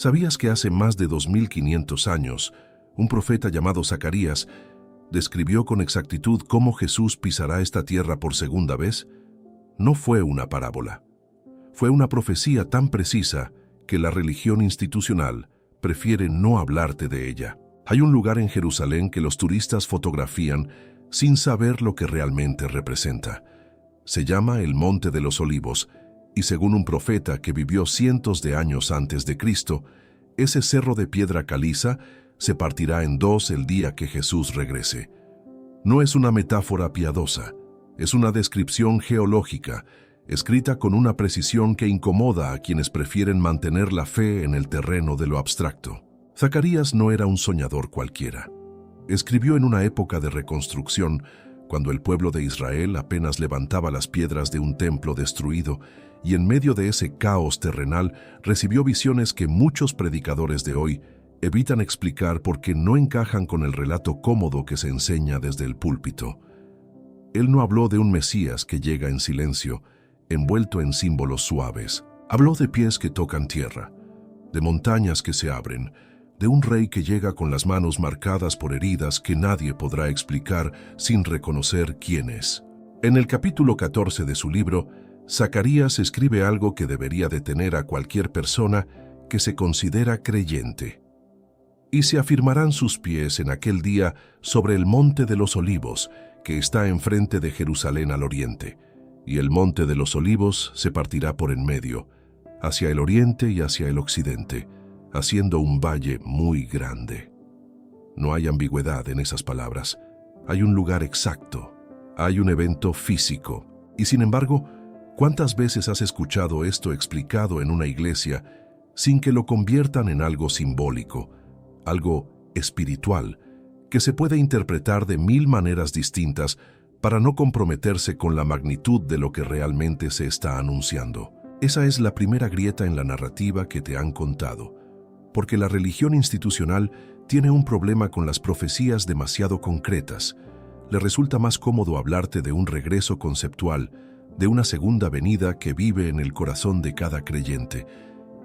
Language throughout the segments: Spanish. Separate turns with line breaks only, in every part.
¿Sabías que hace más de 2500 años, un profeta llamado Zacarías describió con exactitud cómo Jesús pisará esta tierra por segunda vez? No fue una parábola. Fue una profecía tan precisa que la religión institucional prefiere no hablarte de ella. Hay un lugar en Jerusalén que los turistas fotografían sin saber lo que realmente representa. Se llama el Monte de los Olivos, y según un profeta que vivió cientos de años antes de Cristo, ese cerro de piedra caliza se partirá en dos el día que Jesús regrese. No es una metáfora piadosa, es una descripción geológica, escrita con una precisión que incomoda a quienes prefieren mantener la fe en el terreno de lo abstracto. Zacarías no era un soñador cualquiera. Escribió en una época de reconstrucción, cuando el pueblo de Israel apenas levantaba las piedras de un templo destruido, y en medio de ese caos terrenal recibió visiones que muchos predicadores de hoy evitan explicar porque no encajan con el relato cómodo que se enseña desde el púlpito. Él no habló de un Mesías que llega en silencio, envuelto en símbolos suaves. Habló de pies que tocan tierra, de montañas que se abren, de un rey que llega con las manos marcadas por heridas que nadie podrá explicar sin reconocer quién es. En el capítulo 14 de su libro, Zacarías escribe algo que debería detener a cualquier persona que se considera creyente. Y se afirmarán sus pies en aquel día sobre el Monte de los Olivos, que está enfrente de Jerusalén al oriente, y el Monte de los Olivos se partirá por en medio, hacia el oriente y hacia el occidente, haciendo un valle muy grande. No hay ambigüedad en esas palabras. Hay un lugar exacto, hay un evento físico. Y sin embargo, ¿cuántas veces has escuchado esto explicado en una iglesia sin que lo conviertan en algo simbólico, algo espiritual, que se puede interpretar de 1000 maneras distintas para no comprometerse con la magnitud de lo que realmente se está anunciando? Esa es la primera grieta en la narrativa que te han contado, porque la religión institucional tiene un problema con las profecías demasiado concretas. Le resulta más cómodo hablarte de un regreso conceptual, de una segunda venida que vive en el corazón de cada creyente,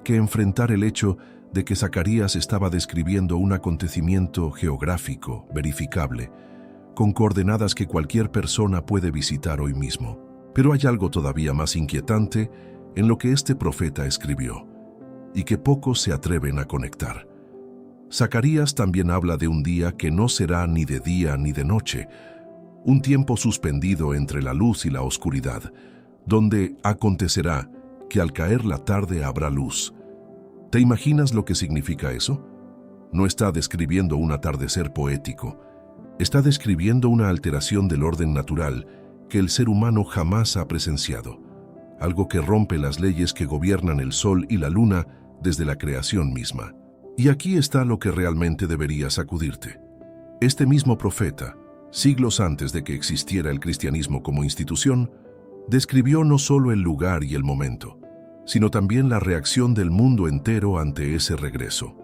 que enfrentar el hecho de que Zacarías estaba describiendo un acontecimiento geográfico, verificable, con coordenadas que cualquier persona puede visitar hoy mismo. Pero hay algo todavía más inquietante en lo que este profeta escribió, y que pocos se atreven a conectar. Zacarías también habla de un día que no será ni de día ni de noche, un tiempo suspendido entre la luz y la oscuridad, donde acontecerá que al caer la tarde habrá luz. ¿Te imaginas lo que significa eso? No está describiendo un atardecer poético, está describiendo una alteración del orden natural que el ser humano jamás ha presenciado, algo que rompe las leyes que gobiernan el sol y la luna desde la creación misma. Y aquí está lo que realmente debería sacudirte. Este mismo profeta, siglos antes de que existiera el cristianismo como institución, describió no solo el lugar y el momento, sino también la reacción del mundo entero ante ese regreso.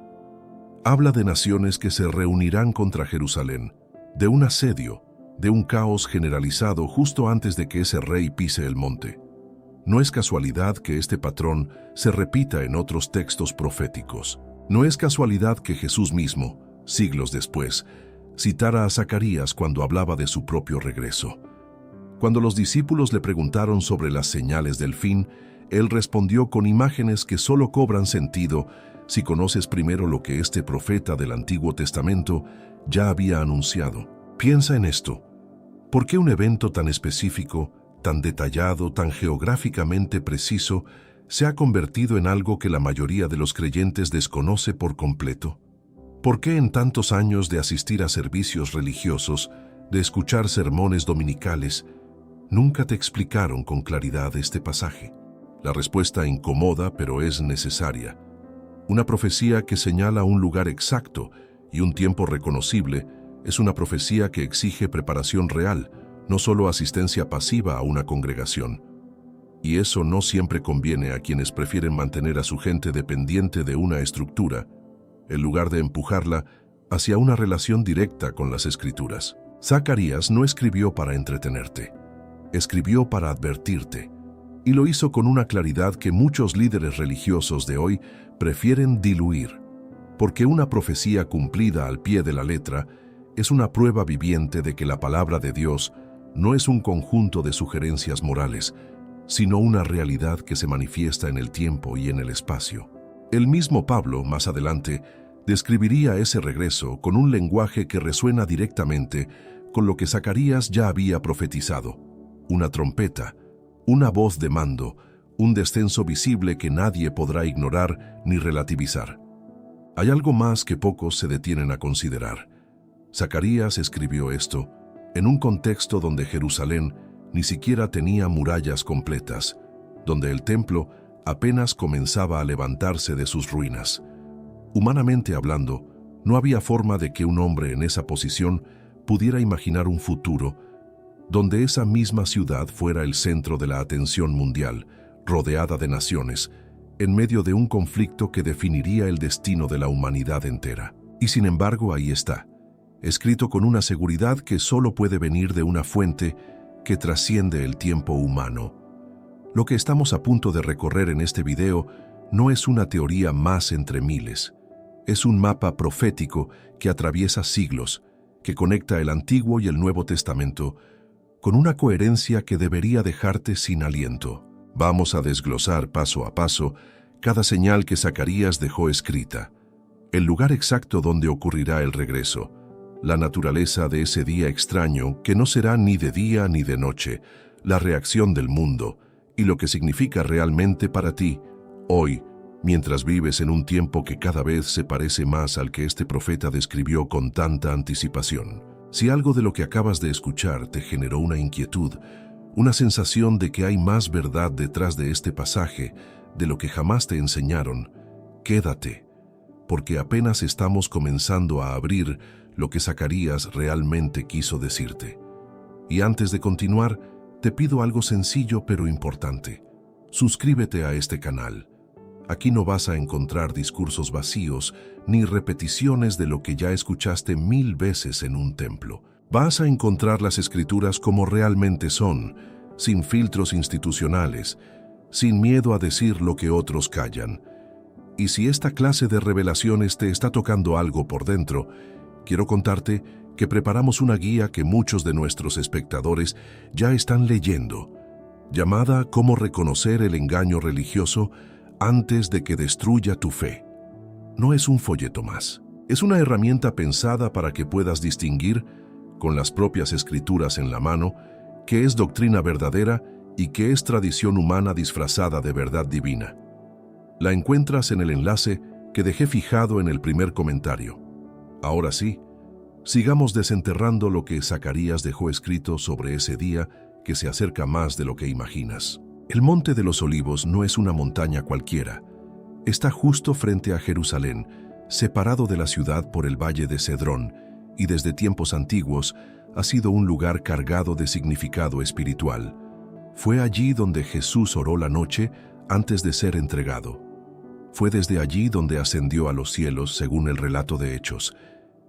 Habla de naciones que se reunirán contra Jerusalén, de un asedio, de un caos generalizado justo antes de que ese rey pise el monte. No es casualidad que este patrón se repita en otros textos proféticos. No es casualidad que Jesús mismo, siglos después, citara a Zacarías cuando hablaba de su propio regreso. Cuando los discípulos le preguntaron sobre las señales del fin, él respondió con imágenes que solo cobran sentido si conoces primero lo que este profeta del Antiguo Testamento ya había anunciado. Piensa en esto. ¿Por qué un evento tan específico, tan detallado, tan geográficamente preciso, se ha convertido en algo que la mayoría de los creyentes desconoce por completo? ¿Por qué en tantos años de asistir a servicios religiosos, de escuchar sermones dominicales, nunca te explicaron con claridad este pasaje? La respuesta incomoda, pero es necesaria. Una profecía que señala un lugar exacto y un tiempo reconocible es una profecía que exige preparación real, no solo asistencia pasiva a una congregación. Y eso no siempre conviene a quienes prefieren mantener a su gente dependiente de una estructura, en lugar de empujarla hacia una relación directa con las Escrituras. Zacarías no escribió para entretenerte, escribió para advertirte, y lo hizo con una claridad que muchos líderes religiosos de hoy prefieren diluir, porque una profecía cumplida al pie de la letra es una prueba viviente de que la palabra de Dios no es un conjunto de sugerencias morales, sino una realidad que se manifiesta en el tiempo y en el espacio. El mismo Pablo, más adelante, describiría ese regreso con un lenguaje que resuena directamente con lo que Zacarías ya había profetizado: una trompeta, una voz de mando, un descenso visible que nadie podrá ignorar ni relativizar. Hay algo más que pocos se detienen a considerar. Zacarías escribió esto en un contexto donde Jerusalén ni siquiera tenía murallas completas, donde el templo apenas comenzaba a levantarse de sus ruinas. Humanamente hablando, no había forma de que un hombre en esa posición pudiera imaginar un futuro donde esa misma ciudad fuera el centro de la atención mundial, rodeada de naciones, en medio de un conflicto que definiría el destino de la humanidad entera. Y sin embargo, ahí está, escrito con una seguridad que solo puede venir de una fuente que trasciende el tiempo humano. Lo que estamos a punto de recorrer en este video no es una teoría más entre miles. Es un mapa profético que atraviesa siglos, que conecta el Antiguo y el Nuevo Testamento con una coherencia que debería dejarte sin aliento. Vamos a desglosar paso a paso cada señal que Zacarías dejó escrita, el lugar exacto donde ocurrirá el regreso, la naturaleza de ese día extraño que no será ni de día ni de noche, la reacción del mundo y lo que significa realmente para ti, hoy, mientras vives en un tiempo que cada vez se parece más al que este profeta describió con tanta anticipación. Si algo de lo que acabas de escuchar te generó una inquietud, una sensación de que hay más verdad detrás de este pasaje de lo que jamás te enseñaron, quédate, porque apenas estamos comenzando a abrir lo que Zacarías realmente quiso decirte. Y antes de continuar, te pido algo sencillo pero importante. Suscríbete a este canal. Aquí no vas a encontrar discursos vacíos ni repeticiones de lo que ya escuchaste 1000 veces en un templo. Vas a encontrar las escrituras como realmente son, sin filtros institucionales, sin miedo a decir lo que otros callan. Y si esta clase de revelaciones te está tocando algo por dentro, quiero contarte que preparamos una guía que muchos de nuestros espectadores ya están leyendo, llamada Cómo reconocer el engaño religioso antes de que destruya tu fe. No es un folleto más. Es una herramienta pensada para que puedas distinguir, con las propias escrituras en la mano, qué es doctrina verdadera y qué es tradición humana disfrazada de verdad divina. La encuentras en el enlace que dejé fijado en el primer comentario. Ahora sí, sigamos desenterrando lo que Zacarías dejó escrito sobre ese día que se acerca más de lo que imaginas. El Monte de los Olivos no es una montaña cualquiera. Está justo frente a Jerusalén, separado de la ciudad por el valle de Cedrón, y desde tiempos antiguos ha sido un lugar cargado de significado espiritual. Fue allí donde Jesús oró la noche antes de ser entregado. Fue desde allí donde ascendió a los cielos, según el relato de Hechos,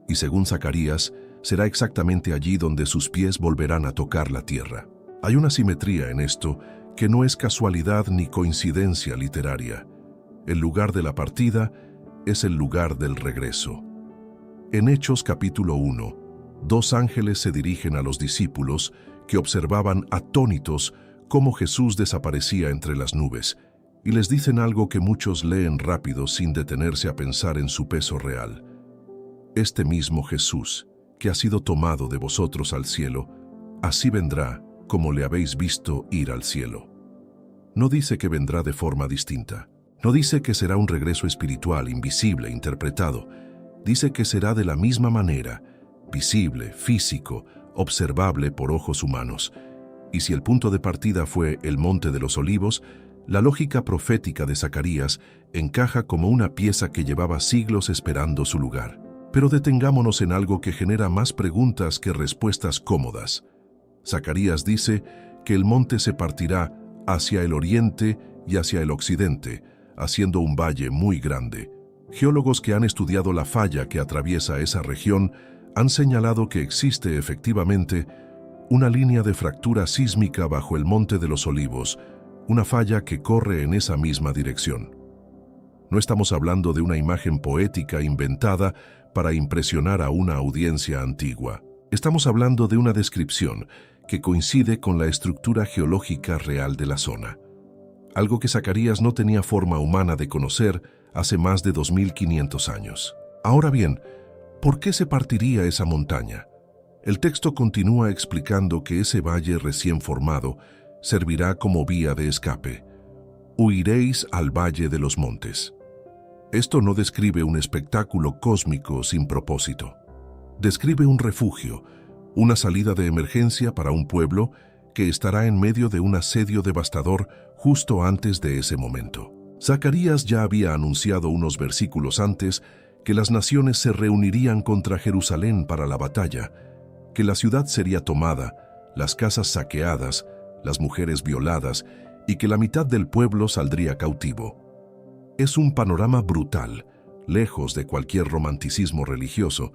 y según Zacarías, será exactamente allí donde sus pies volverán a tocar la tierra. Hay una simetría en esto que no es casualidad ni coincidencia literaria. El lugar de la partida es el lugar del regreso. En Hechos capítulo 1, 2 ángeles se dirigen a los discípulos que observaban atónitos cómo Jesús desaparecía entre las nubes, y les dicen algo que muchos leen rápido sin detenerse a pensar en su peso real. Este mismo Jesús, que ha sido tomado de vosotros al cielo, así vendrá como le habéis visto ir al cielo. No dice que vendrá de forma distinta. No dice que será un regreso espiritual, invisible, interpretado. Dice que será de la misma manera, visible, físico, observable por ojos humanos. Y si el punto de partida fue el Monte de los Olivos, la lógica profética de Zacarías encaja como una pieza que llevaba siglos esperando su lugar. Pero detengámonos en algo que genera más preguntas que respuestas cómodas. Zacarías dice que el monte se partirá hacia el oriente y hacia el occidente, haciendo un valle muy grande. Geólogos que han estudiado la falla que atraviesa esa región han señalado que existe efectivamente una línea de fractura sísmica bajo el Monte de los Olivos, una falla que corre en esa misma dirección. No estamos hablando de una imagen poética inventada para impresionar a una audiencia antigua. Estamos hablando de una descripción que coincide con la estructura geológica real de la zona. Algo que Zacarías no tenía forma humana de conocer hace más de 2500 años. Ahora bien, ¿por qué se partiría esa montaña? El texto continúa explicando que ese valle recién formado servirá como vía de escape. Huiréis al valle de los montes. Esto no describe un espectáculo cósmico sin propósito. Describe un refugio, una salida de emergencia para un pueblo que estará en medio de un asedio devastador justo antes de ese momento. Zacarías ya había anunciado unos versículos antes que las naciones se reunirían contra Jerusalén para la batalla, que la ciudad sería tomada, las casas saqueadas, las mujeres violadas y que la mitad del pueblo saldría cautivo. Es un panorama brutal, lejos de cualquier romanticismo religioso,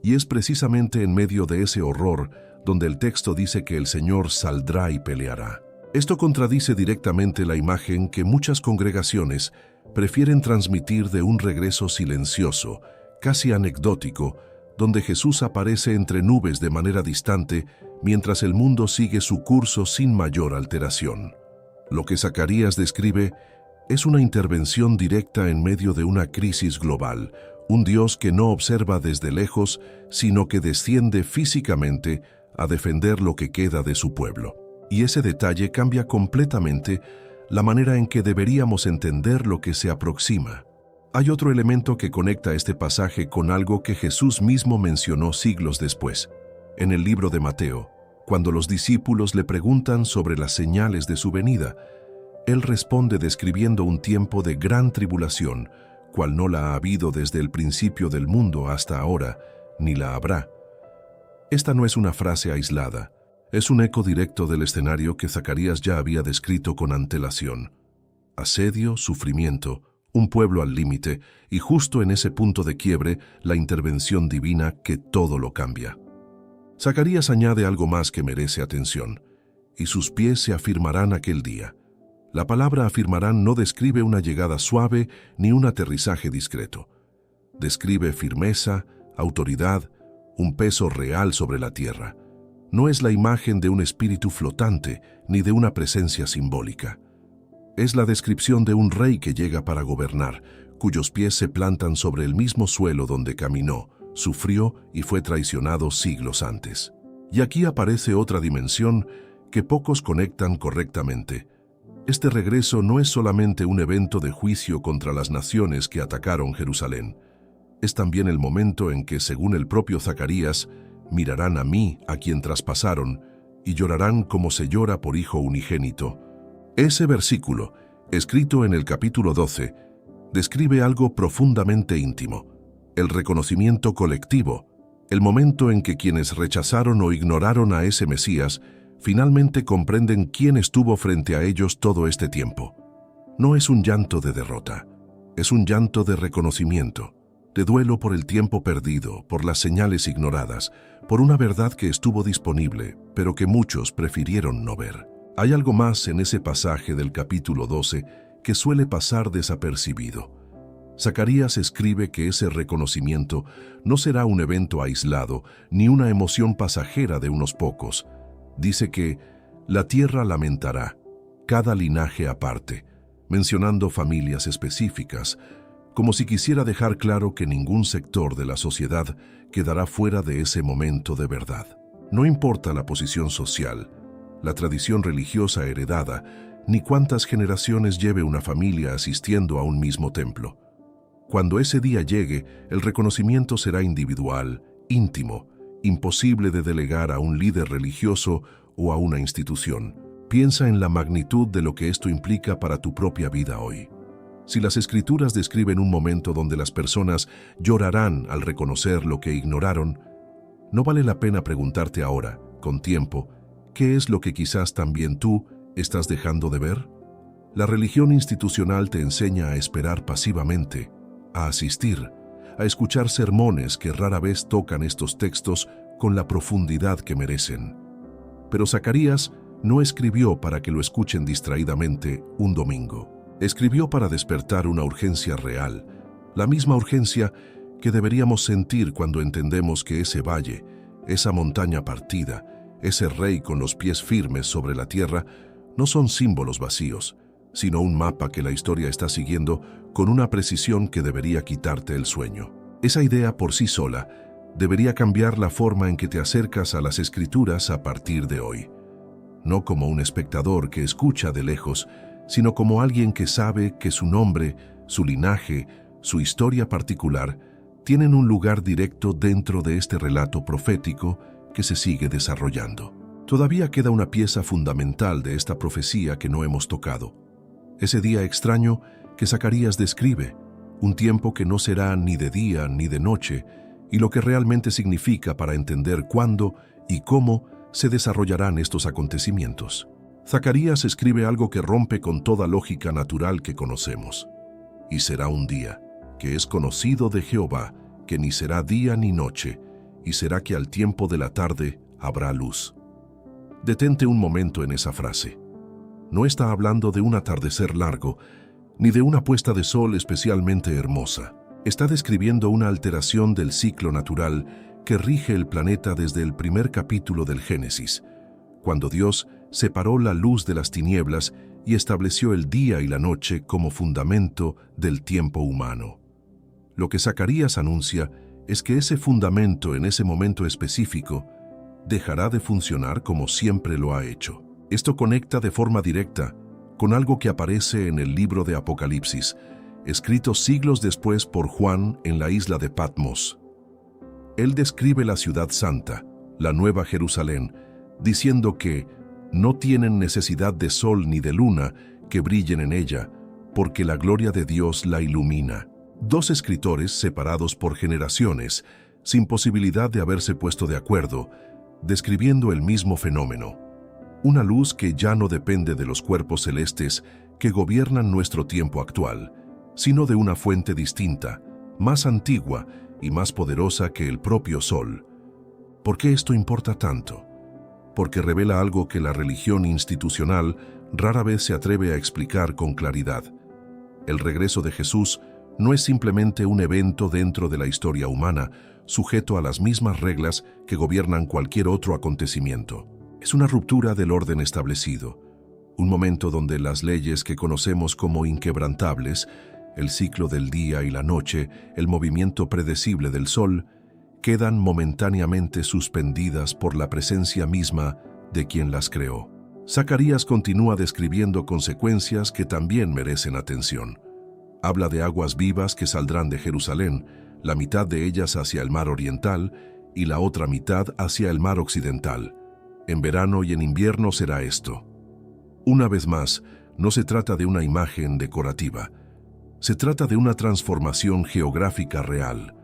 y es precisamente en medio de ese horror donde el texto dice que el Señor saldrá y peleará. Esto contradice directamente la imagen que muchas congregaciones prefieren transmitir de un regreso silencioso, casi anecdótico, donde Jesús aparece entre nubes de manera distante mientras el mundo sigue su curso sin mayor alteración. Lo que Zacarías describe es una intervención directa en medio de una crisis global, un Dios que no observa desde lejos, sino que desciende físicamente a defender lo que queda de su pueblo. Y ese detalle cambia completamente la manera en que deberíamos entender lo que se aproxima. Hay otro elemento que conecta este pasaje con algo que Jesús mismo mencionó siglos después. En el libro de Mateo, cuando los discípulos le preguntan sobre las señales de su venida, Él responde describiendo un tiempo de gran tribulación, cual no la ha habido desde el principio del mundo hasta ahora, ni la habrá. Esta no es una frase aislada, es un eco directo del escenario que Zacarías ya había descrito con antelación. Asedio, sufrimiento, un pueblo al límite, y justo en ese punto de quiebre, la intervención divina que todo lo cambia. Zacarías añade algo más que merece atención. Y sus pies se afirmarán aquel día. La palabra afirmarán no describe una llegada suave ni un aterrizaje discreto. Describe firmeza, autoridad, un peso real sobre la tierra. No es la imagen de un espíritu flotante ni de una presencia simbólica. Es la descripción de un rey que llega para gobernar, cuyos pies se plantan sobre el mismo suelo donde caminó, sufrió y fue traicionado siglos antes. Y aquí aparece otra dimensión que pocos conectan correctamente. Este regreso no es solamente un evento de juicio contra las naciones que atacaron Jerusalén. Es también el momento en que, según el propio Zacarías, mirarán a mí, a quien traspasaron, y llorarán como se llora por hijo unigénito. Ese versículo, escrito en el capítulo 12, describe algo profundamente íntimo: el reconocimiento colectivo, el momento en que quienes rechazaron o ignoraron a ese Mesías finalmente comprenden quién estuvo frente a ellos todo este tiempo. No es un llanto de derrota, es un llanto de reconocimiento, de duelo por el tiempo perdido, por las señales ignoradas, por una verdad que estuvo disponible, pero que muchos prefirieron no ver. Hay algo más en ese pasaje del capítulo 12 que suele pasar desapercibido. Zacarías escribe que ese reconocimiento no será un evento aislado ni una emoción pasajera de unos pocos. Dice que la tierra lamentará, cada linaje aparte, mencionando familias específicas, como si quisiera dejar claro que ningún sector de la sociedad quedará fuera de ese momento de verdad. No importa la posición social, la tradición religiosa heredada, ni cuántas generaciones lleve una familia asistiendo a un mismo templo. Cuando ese día llegue, el reconocimiento será individual, íntimo, imposible de delegar a un líder religioso o a una institución. Piensa en la magnitud de lo que esto implica para tu propia vida hoy. Si las Escrituras describen un momento donde las personas llorarán al reconocer lo que ignoraron, ¿no vale la pena preguntarte ahora, con tiempo, qué es lo que quizás también tú estás dejando de ver? La religión institucional te enseña a esperar pasivamente, a asistir, a escuchar sermones que rara vez tocan estos textos con la profundidad que merecen. Pero Zacarías no escribió para que lo escuchen distraídamente un domingo. Escribió para despertar una urgencia real, la misma urgencia que deberíamos sentir cuando entendemos que ese valle, esa montaña partida, ese rey con los pies firmes sobre la tierra, no son símbolos vacíos, sino un mapa que la historia está siguiendo con una precisión que debería quitarte el sueño. Esa idea por sí sola debería cambiar la forma en que te acercas a las Escrituras a partir de hoy. No como un espectador que escucha de lejos, sino como alguien que sabe que su nombre, su linaje, su historia particular, tienen un lugar directo dentro de este relato profético que se sigue desarrollando. Todavía queda una pieza fundamental de esta profecía que no hemos tocado. Ese día extraño que Zacarías describe, un tiempo que no será ni de día ni de noche, y lo que realmente significa para entender cuándo y cómo se desarrollarán estos acontecimientos. Zacarías escribe algo que rompe con toda lógica natural que conocemos. Y será un día, que es conocido de Jehová, que ni será día ni noche, y será que al tiempo de la tarde habrá luz. Detente un momento en esa frase. No está hablando de un atardecer largo, ni de una puesta de sol especialmente hermosa. Está describiendo una alteración del ciclo natural que rige el planeta desde el primer capítulo del Génesis, cuando Dios separó la luz de las tinieblas y estableció el día y la noche como fundamento del tiempo humano. Lo que Zacarías anuncia es que ese fundamento en ese momento específico dejará de funcionar como siempre lo ha hecho. Esto conecta de forma directa con algo que aparece en el libro de Apocalipsis, escrito siglos después por Juan en la isla de Patmos. Él describe la ciudad santa, la Nueva Jerusalén, diciendo que no tienen necesidad de sol ni de luna que brillen en ella, porque la gloria de Dios la ilumina. Dos escritores separados por generaciones, sin posibilidad de haberse puesto de acuerdo, describiendo el mismo fenómeno. Una luz que ya no depende de los cuerpos celestes que gobiernan nuestro tiempo actual, sino de una fuente distinta, más antigua y más poderosa que el propio sol. ¿Por qué esto importa tanto? Porque revela algo que la religión institucional rara vez se atreve a explicar con claridad. El regreso de Jesús no es simplemente un evento dentro de la historia humana, sujeto a las mismas reglas que gobiernan cualquier otro acontecimiento. Es una ruptura del orden establecido, un momento donde las leyes que conocemos como inquebrantables, el ciclo del día y la noche, el movimiento predecible del sol, quedan momentáneamente suspendidas por la presencia misma de quien las creó. Zacarías continúa describiendo consecuencias que también merecen atención. Habla de aguas vivas que saldrán de Jerusalén, la mitad de ellas hacia el mar oriental y la otra mitad hacia el mar occidental. En verano y en invierno será esto. Una vez más, no se trata de una imagen decorativa. Se trata de una transformación geográfica real.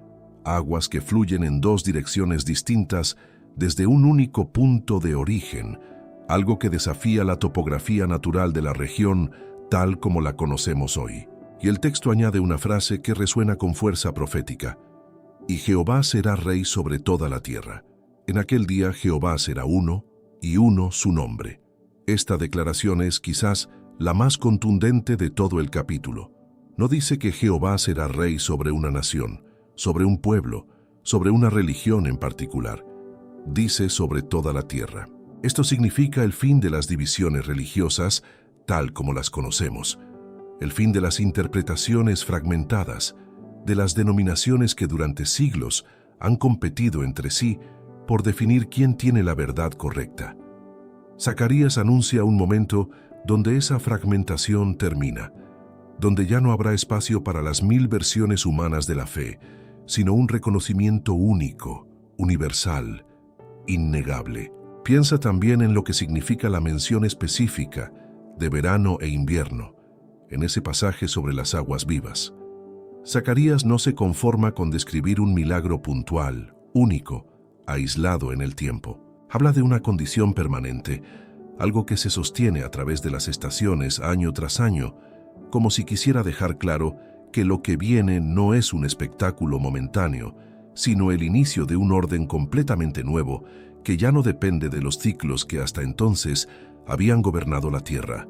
Aguas que fluyen en dos direcciones distintas desde un único punto de origen, algo que desafía la topografía natural de la región tal como la conocemos hoy. Y el texto añade una frase que resuena con fuerza profética. Y Jehová será rey sobre toda la tierra. En aquel día Jehová será uno, y uno su nombre. Esta declaración es quizás la más contundente de todo el capítulo. No dice que Jehová será rey sobre una nación, sobre un pueblo, sobre una religión en particular. Dice sobre toda la tierra. Esto significa el fin de las divisiones religiosas, tal como las conocemos. El fin de las interpretaciones fragmentadas, de las denominaciones que durante siglos han competido entre sí por definir quién tiene la verdad correcta. Zacarías anuncia un momento donde esa fragmentación termina, donde ya no habrá espacio para las 1000 versiones humanas de la fe, sino un reconocimiento único, universal, innegable. Piensa también en lo que significa la mención específica de verano e invierno, en ese pasaje sobre las aguas vivas. Zacarías no se conforma con describir un milagro puntual, único, aislado en el tiempo. Habla de una condición permanente, algo que se sostiene a través de las estaciones año tras año, como si quisiera dejar claro que lo que viene no es un espectáculo momentáneo, sino el inicio de un orden completamente nuevo que ya no depende de los ciclos que hasta entonces habían gobernado la tierra.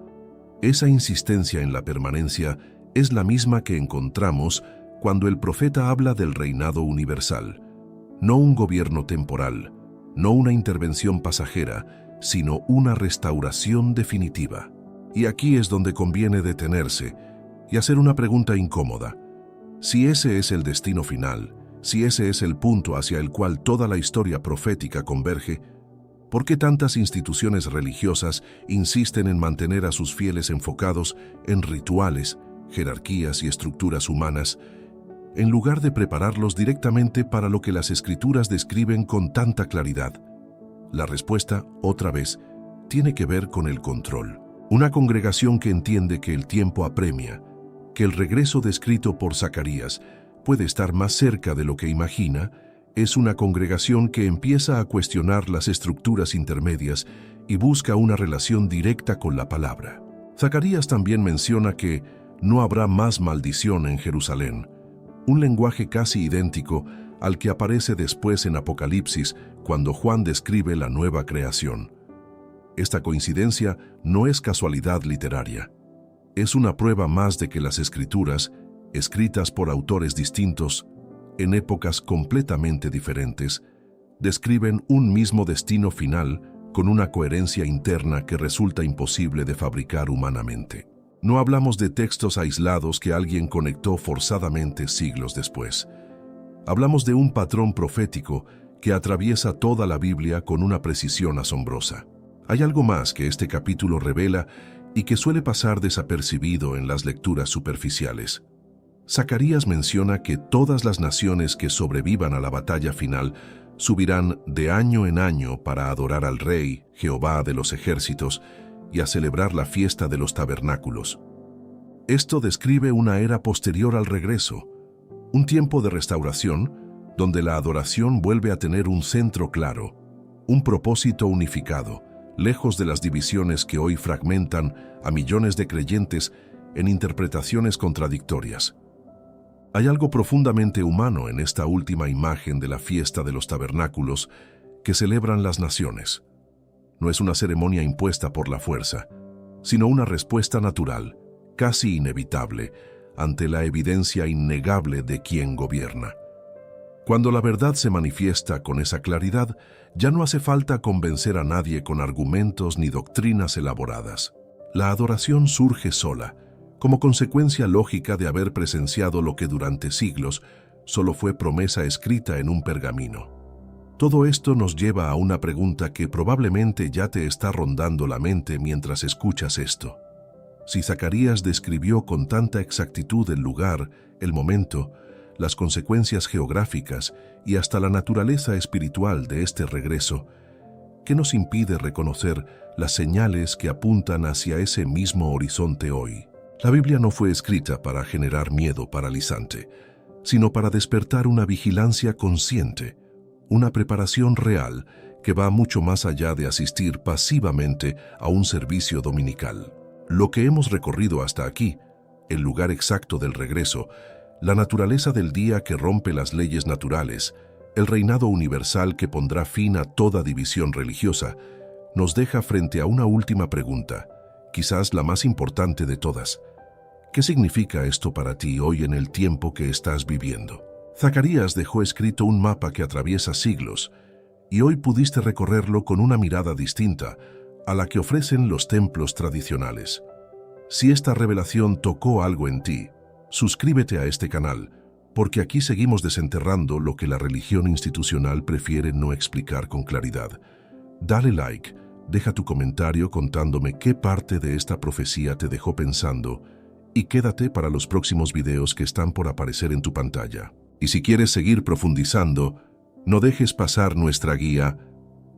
Esa insistencia en la permanencia es la misma que encontramos cuando el profeta habla del reinado universal, no un gobierno temporal, no una intervención pasajera, sino una restauración definitiva. Y aquí es donde conviene detenerse y hacer una pregunta incómoda. Si ese es el destino final, si ese es el punto hacia el cual toda la historia profética converge, ¿por qué tantas instituciones religiosas insisten en mantener a sus fieles enfocados en rituales, jerarquías y estructuras humanas, en lugar de prepararlos directamente para lo que las Escrituras describen con tanta claridad? La respuesta, otra vez, tiene que ver con el control. Una congregación que entiende que el tiempo apremia, que el regreso descrito por Zacarías puede estar más cerca de lo que imagina, es una congregación que empieza a cuestionar las estructuras intermedias y busca una relación directa con la palabra. Zacarías también menciona que no habrá más maldición en Jerusalén, un lenguaje casi idéntico al que aparece después en Apocalipsis cuando Juan describe la nueva creación. Esta coincidencia no es casualidad literaria. Es una prueba más de que las Escrituras, escritas por autores distintos, en épocas completamente diferentes, describen un mismo destino final con una coherencia interna que resulta imposible de fabricar humanamente. No hablamos de textos aislados que alguien conectó forzadamente siglos después. Hablamos de un patrón profético que atraviesa toda la Biblia con una precisión asombrosa. Hay algo más que este capítulo revela y que suele pasar desapercibido en las lecturas superficiales. Zacarías menciona que todas las naciones que sobrevivan a la batalla final subirán de año en año para adorar al Rey, Jehová de los ejércitos, y a celebrar la fiesta de los tabernáculos. Esto describe una era posterior al regreso, un tiempo de restauración donde la adoración vuelve a tener un centro claro, un propósito unificado, lejos de las divisiones que hoy fragmentan a millones de creyentes en interpretaciones contradictorias. Hay algo profundamente humano en esta última imagen de la fiesta de los tabernáculos que celebran las naciones. No es una ceremonia impuesta por la fuerza, sino una respuesta natural, casi inevitable, ante la evidencia innegable de quien gobierna. Cuando la verdad se manifiesta con esa claridad, ya no hace falta convencer a nadie con argumentos ni doctrinas elaboradas. La adoración surge sola, como consecuencia lógica de haber presenciado lo que durante siglos solo fue promesa escrita en un pergamino. Todo esto nos lleva a una pregunta que probablemente ya te está rondando la mente mientras escuchas esto. Si Zacarías describió con tanta exactitud el lugar, el momento, las consecuencias geográficas y hasta la naturaleza espiritual de este regreso, ¿qué nos impide reconocer las señales que apuntan hacia ese mismo horizonte hoy? La Biblia no fue escrita para generar miedo paralizante, sino para despertar una vigilancia consciente, una preparación real que va mucho más allá de asistir pasivamente a un servicio dominical. Lo que hemos recorrido hasta aquí, el lugar exacto del regreso, la naturaleza del día que rompe las leyes naturales, el reinado universal que pondrá fin a toda división religiosa, nos deja frente a una última pregunta, quizás la más importante de todas. ¿Qué significa esto para ti hoy en el tiempo que estás viviendo? Zacarías dejó escrito un mapa que atraviesa siglos, y hoy pudiste recorrerlo con una mirada distinta a la que ofrecen los templos tradicionales. Si esta revelación tocó algo en ti, suscríbete a este canal, porque aquí seguimos desenterrando lo que la religión institucional prefiere no explicar con claridad. Dale like, deja tu comentario contándome qué parte de esta profecía te dejó pensando y quédate para los próximos videos que están por aparecer en tu pantalla. Y si quieres seguir profundizando, no dejes pasar nuestra guía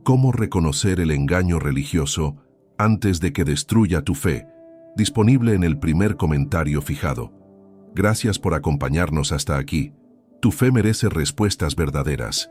Cómo reconocer el engaño religioso antes de que destruya tu fe, disponible en el primer comentario fijado. Gracias por acompañarnos hasta aquí. Tu fe merece respuestas verdaderas.